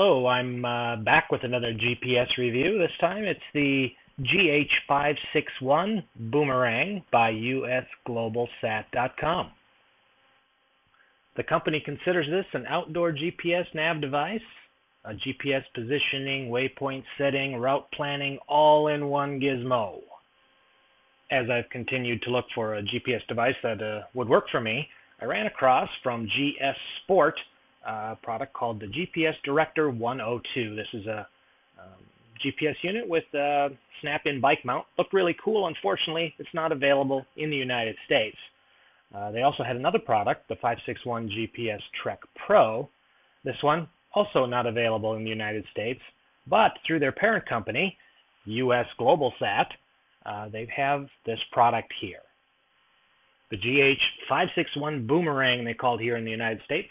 Hello, I'm back with another GPS review. This time it's the GH561 Boomerang by usglobalsat.com. The company considers this an outdoor GPS nav device, a GPS positioning, waypoint setting, route planning, all in one gizmo. As I've continued to look for a GPS device that would work for me, I ran across from gssport a product called the GPS Director 102. This is a GPS unit with a snap-in bike mount. Looked really cool. Unfortunately, it's not available in the United States. They also had another product, the 561 GPS Trek Pro. This one also not available in the United States, but through their parent company, US Globalsat, they have this product here. The GH561 Boomerang, they called here in the United States.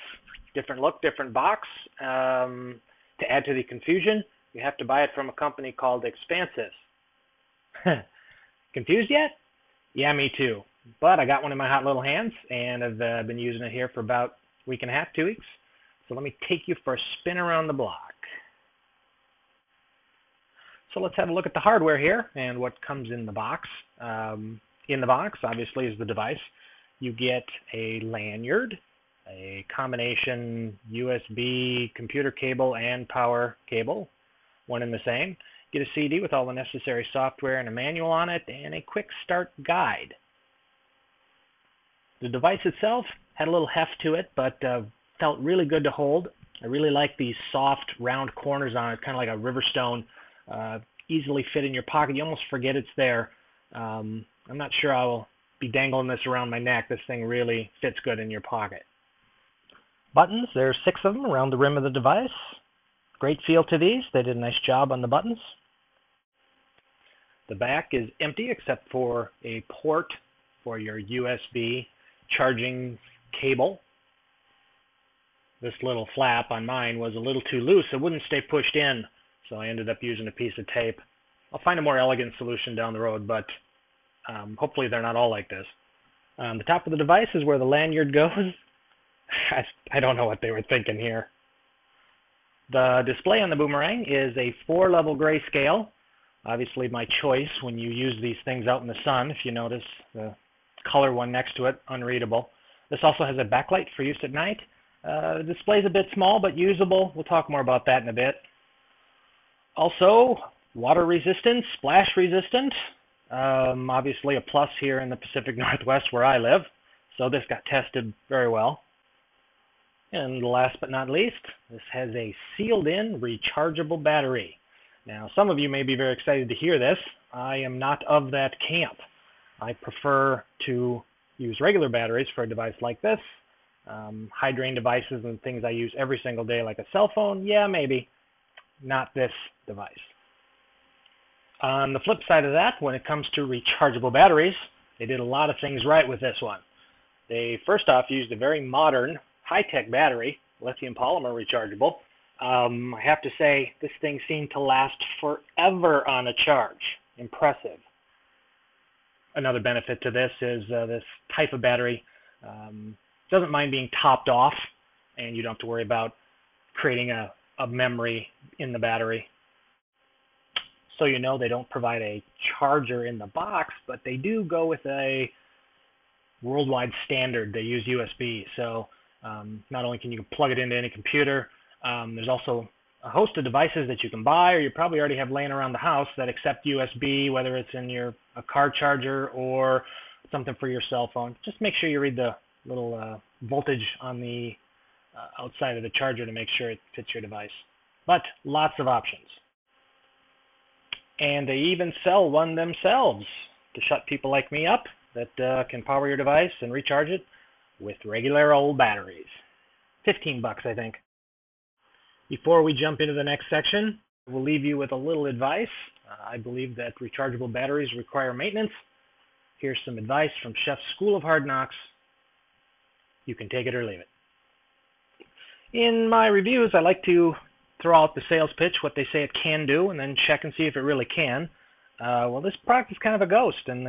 Different look, different box. To add to the confusion, you have to buy it from a company called Expansive. Confused yet? Yeah, me too. But I got one in my hot little hands, and I've been using it here for about a week and a half, 2 weeks. So let me take you for a spin around the block. So let's have a look at the hardware here and what comes in the box. In the box, obviously, is the device. You get a lanyard, a combination USB computer cable and power cable, one and the same. Get a CD with all the necessary software and a manual on it, and a quick start guide. The device itself had a little heft to it, but felt really good to hold. I really like these soft, round corners on it, kind of like a Riverstone. Easily fit in your pocket. You almost forget it's there. I'm not sure I'll be dangling this around my neck. This thing really fits good in your pocket. Buttons, there's 6 of them around the rim of the device. Great feel to these. They did a nice job on the buttons. The back is empty except for a port for your USB charging cable. This little flap on mine was a little too loose. It wouldn't stay pushed in, so I ended up using a piece of tape. I'll find a more elegant solution down the road, but hopefully they're not all like this. The top of the device is where the lanyard goes. I don't know what they were thinking here. The display on the Boomerang is a 4-level grayscale. Obviously my choice when you use these things out in the sun. If you notice the color one next to it, unreadable. This also has a backlight for use at night. The display's a bit small but usable. We'll talk more about that in a bit. Also, water resistant, splash resistant. Obviously a plus here in the Pacific Northwest where I live. So this got tested very well. And last but not least, this has a sealed-in rechargeable battery. Now, some of you may be very excited to hear this. I am not of that camp. I prefer to use regular batteries for a device like this. High-drain devices and things I use every single day, like a cell phone, yeah, maybe. Not this device. On the flip side of that, when it comes to rechargeable batteries, they did a lot of things right with this one. They first off used a very modern, high-tech battery, lithium polymer rechargeable. I have to say, this thing seemed to last forever on a charge. Impressive. Another benefit to this is this type of battery doesn't mind being topped off, and you don't have to worry about creating a memory in the battery. So you know they don't provide a charger in the box, but they do go with a worldwide standard. They use USB, so not only can you plug it into any computer, there's also a host of devices that you can buy, or you probably already have laying around the house that accept USB, whether it's in a car charger or something for your cell phone. Just make sure you read the little voltage on the outside of the charger to make sure it fits your device. But lots of options. And they even sell one themselves to shut people like me up that can power your device and recharge it with regular old batteries. $15, I think. Before we jump into the next section, we'll leave you with a little advice. I believe that rechargeable batteries require maintenance. Here's some advice from Chef's School of Hard Knocks. You can take it or leave it. In my reviews, I like to throw out the sales pitch, what they say it can do, and then check and see if it really can. Well, this product is kind of a ghost, and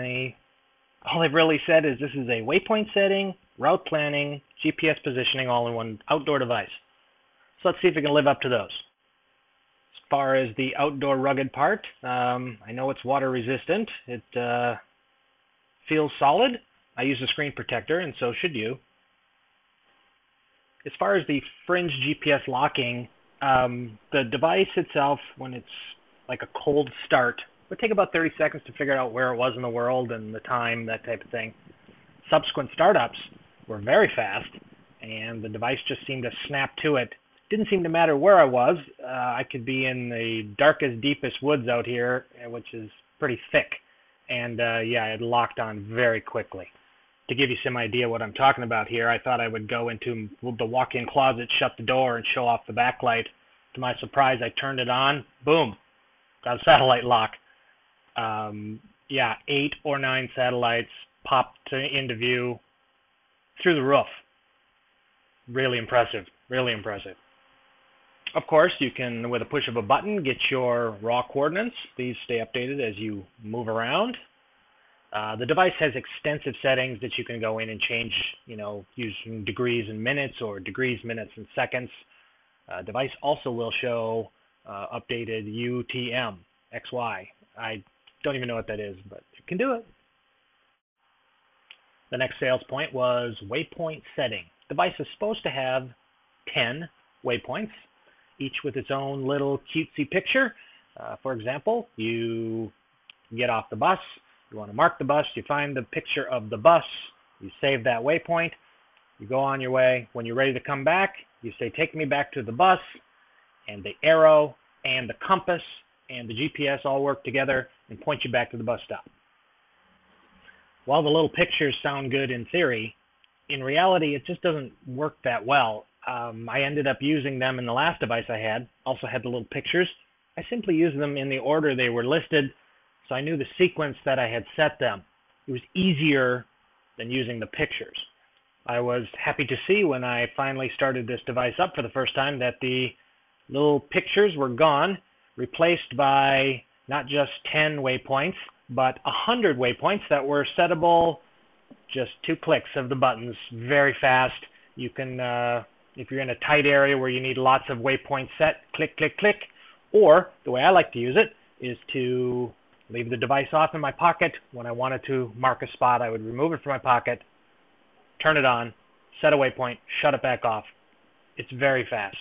all they've really said is this is a waypoint setting, route planning, GPS positioning, all in one outdoor device. So let's see if we can live up to those. far as the outdoor rugged part, I know it's water resistant. It feels solid. I use a screen protector, and so should you. As far as the fringe GPS locking, the device itself, when it's like a cold start, would take about 30 seconds to figure out where it was in the world and the time, that type of thing. Subsequent startups were very fast, and the device just seemed to snap to it. Didn't seem to matter where I was. I could be in the darkest, deepest woods out here, which is pretty thick, and yeah, it locked on very quickly. To give you some idea what I'm talking about here, I thought I would go into the walk-in closet, shut the door, and show off the backlight. To my surprise, I turned it on. Boom. Got a satellite lock. Yeah, 8 or 9 satellites popped into view through the roof. Really impressive. Really impressive. Of course, you can, with a push of a button, get your raw coordinates. These stay updated as you move around. The device has extensive settings that you can go in and change, using degrees and minutes or degrees, minutes, and seconds. Device also will show updated UTM, XY. I don't even know what that is, but it can do it. The next sales point was waypoint setting. The device is supposed to have 10 waypoints, each with its own little cutesy picture. For example, you get off the bus. You want to mark the bus, you find the picture of the bus, you save that waypoint, you go on your way. When you're ready to come back, you say, take me back to the bus, and the arrow and the compass and the GPS all work together and point you back to the bus stop. While the little pictures sound good in theory, in reality, it just doesn't work that well. I ended up using them in the last device I had, also had the little pictures. I simply used them in the order they were listed, so I knew the sequence that I had set them. It was easier than using the pictures. I was happy to see when I finally started this device up for the first time that the little pictures were gone, replaced by not just 10 waypoints, but 100 waypoints that were settable, just 2 clicks of the buttons, very fast. You can, if you're in a tight area where you need lots of waypoints set, click, click, click. Or the way I like to use it is to leave the device off in my pocket. When I wanted to mark a spot, I would remove it from my pocket, turn it on, set a waypoint, shut it back off. It's very fast.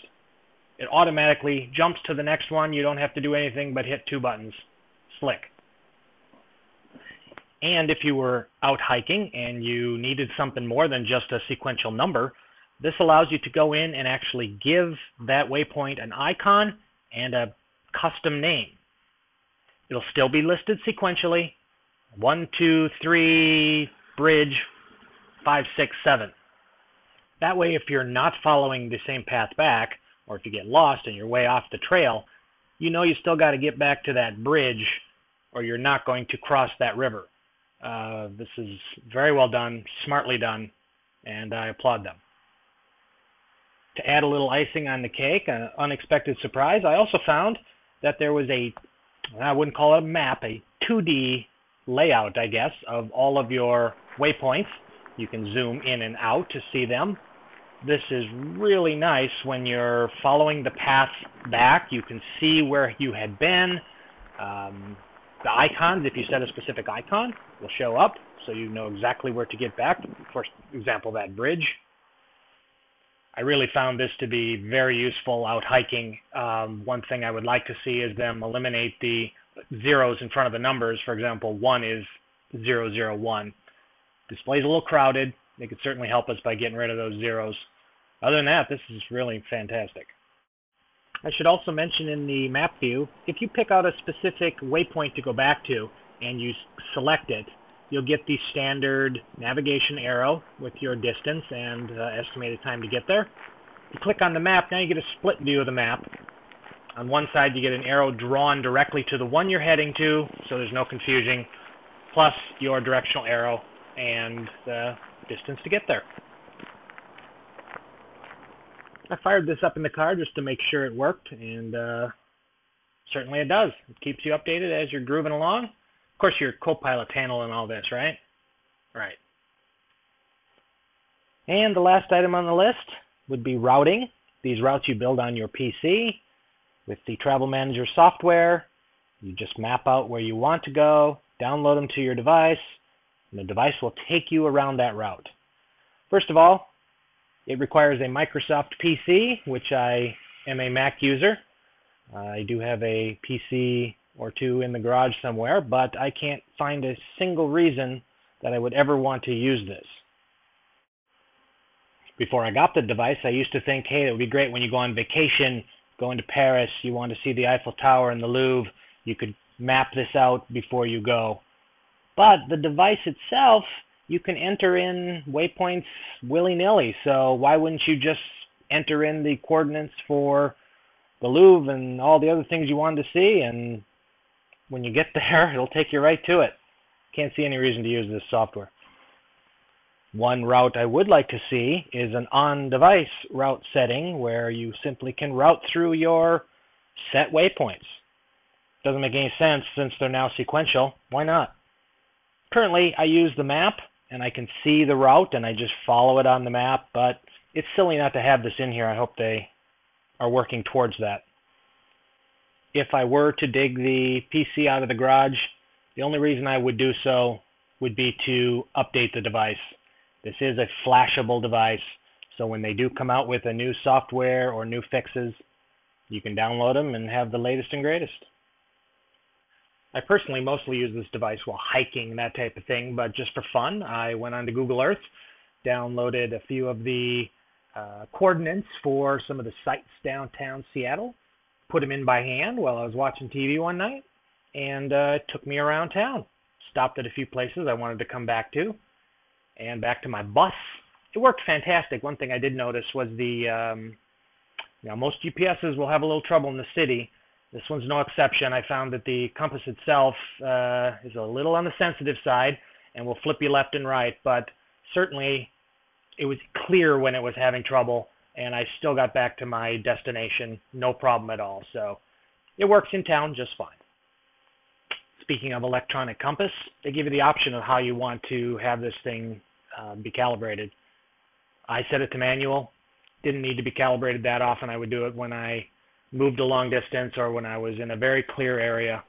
It automatically jumps to the next one. You don't have to do anything but hit 2 buttons. Slick. And if you were out hiking and you needed something more than just a sequential number, this allows you to go in and actually give that waypoint an icon and a custom name. It'll still be listed sequentially. 1, 2, 3, bridge, 5, 6, 7. That way, if you're not following the same path back, or if you get lost and you're way off the trail, you know you still got to get back to that bridge, or you're not going to cross that river. This is very well done, smartly done, and I applaud them. To add a little icing on the cake, an unexpected surprise, I also found that there was I wouldn't call it a map, a 2D layout, I guess, of all of your waypoints. You can zoom in and out to see them. This is really nice when you're following the path back. You can see where you had been. The icons, if you set a specific icon, will show up, so you know exactly where to get back. For example, that bridge. I really found this to be very useful out hiking. One thing I would like to see is them eliminate the zeros in front of the numbers. For example, 1 is 001. Display's a little crowded. They could certainly help us by getting rid of those zeros. Other than that, this is really fantastic. I should also mention in the map view, if you pick out a specific waypoint to go back to and you select it, you'll get the standard navigation arrow with your distance and estimated time to get there. You click on the map, now you get a split view of the map. On one side, you get an arrow drawn directly to the one you're heading to, so there's no confusion, plus your directional arrow and the distance to get there. I fired this up in the car just to make sure it worked, and certainly it does. It keeps you updated as you're grooving along. Of course, your co-pilot's handling all this, right? Right. And the last item on the list would be routing. These routes you build on your PC. With the Travel Manager software, you just map out where you want to go, download them to your device, and the device will take you around that route. First of all, it requires a Microsoft PC, which I am a Mac user. I do have a PC or two in the garage somewhere, but I can't find a single reason that I would ever want to use this. Before I got the device, I used to think, hey, it would be great when you go on vacation, going to Paris, you want to see the Eiffel Tower and the Louvre, you could map this out before you go. But the device itself, you can enter in waypoints willy-nilly, so why wouldn't you just enter in the coordinates for the Louvre and all the other things you wanted to see, and when you get there, it'll take you right to it. Can't see any reason to use this software. One route I would like to see is an on-device route setting where you simply can route through your set waypoints. Doesn't make any sense since they're now sequential. Why not? Currently, I use the map and I can see the route and I just follow it on the map, but it's silly not to have this in here. I hope they are working towards that. If I were to dig the PC out of the garage, the only reason I would do so would be to update the device. This is a flashable device, so when they do come out with a new software or new fixes, you can download them and have the latest and greatest. I personally mostly use this device while hiking, that type of thing, but just for fun, I went onto Google Earth, downloaded a few of the coordinates for some of the sites downtown Seattle, put them in by hand while I was watching TV one night, and it took me around town. Stopped at a few places I wanted to come back to, and back to my bus. It worked fantastic. One thing I did notice was most GPSs will have a little trouble in the city. This one's no exception. I found that the compass itself is a little on the sensitive side and will flip you left and right, but certainly it was clear when it was having trouble, and I still got back to my destination, no problem at all. So it works in town just fine. Speaking of electronic compass, they give you the option of how you want to have this thing be calibrated. I set it to manual. Didn't need to be calibrated that often. I would do it when I moved a long distance or when I was in a very clear area.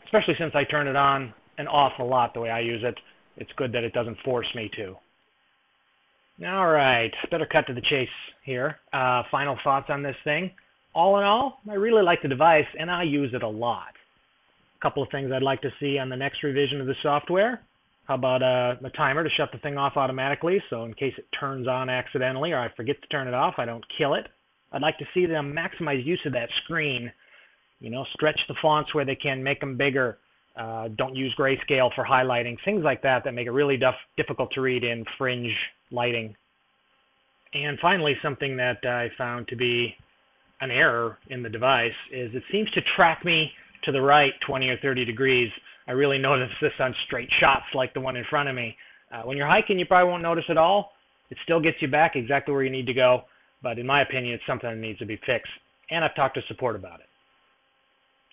Especially since I turn it on and off a lot the way I use it, it's good that it doesn't force me to. All right, better cut to the chase here. Final thoughts on this thing. All in all, I really like the device and I use it a lot. A couple of things I'd like to see on the next revision of the software. How about a timer to shut the thing off automatically, so in case it turns on accidentally or I forget to turn it off, I don't kill it. I'd like to see them maximize use of that screen. Stretch the fonts where they can, make them bigger. Don't use grayscale for highlighting. Things like that make it really difficult to read in fringe lighting. And finally, something that I found to be an error in the device is it seems to track me to the right 20 or 30 degrees. I really notice this on straight shots like the one in front of me. When you're hiking, you probably won't notice at all. It still gets you back exactly where you need to go, but in my opinion, it's something that needs to be fixed, and I've talked to support about it.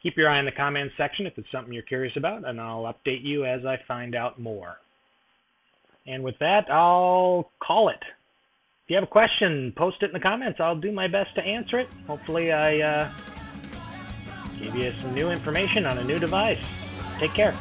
Keep your eye in the comments section if it's something you're curious about, and I'll update you as I find out more. And with that, I'll call it. If you have a question, post it in the comments. I'll do my best to answer it. Hopefully I gave you some new information on a new device. Take care.